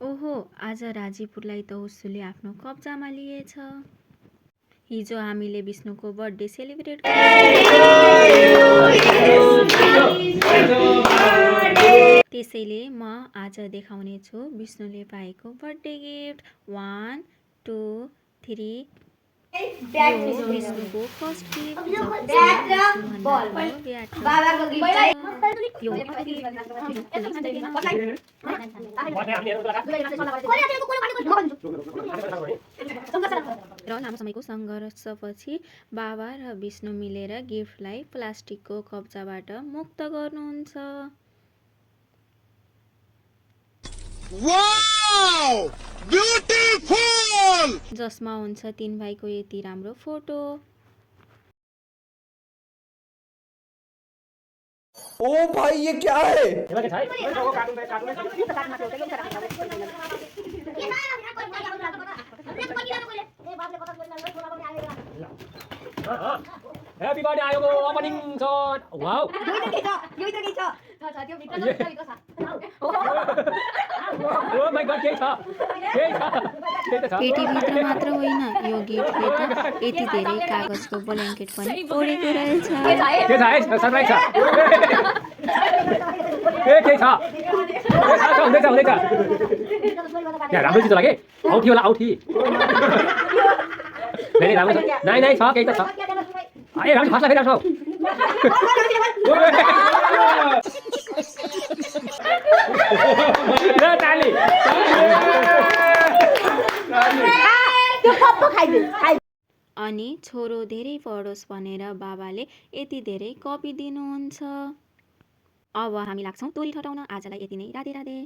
ओहो, आज राजीपुरलाई त उसुले आफ्नो कब्जामा लिएछ। हिजो हामीले विष्णुको बर्थडे सेलिब्रेट त्यसैले म आज देखाउने छु विष्णुले पाएको बर्थडे गिफ्ट। 1 2 3 यो विष्णुको फर्स्ट गिफ्ट र लामो समयको सङ्घर्षपछि बाबा र विष्णु मिलेर गिफ्टलाई प्लास्टिकको कब्जाबाट मुक्त गर्नुहुन्छ। वाउ ब्युटिफुल जसमा हुन्छ तीन भाइको यति राम्रो फोटो। ओ भाई ये क्या है? हैप्पी बर्थडे आयोको opening shot wow oh my god के छ पेटीभित्र मात्र होइन, यो गिफ्टले त यति धेरै कागजको ब्ल्याङ्केट पनि ओढेको रहेछ। के छ है सरप्राइज छ के छ हुँदैछ यहाँ राम्रो चिज लाग्यो औठी होला औठी धेरै राम्रो छ नाइ छ केही त छ ए राम्रो फास्ला फेरि राम्रो अनि छोरो धेरै पढोस् भनेर बाबाले यति धेरै कपी दिनुहुन्छ। अब हामी लाग्छौँ टोली ठटाउन। आजलाई यति नै। राधे राधे।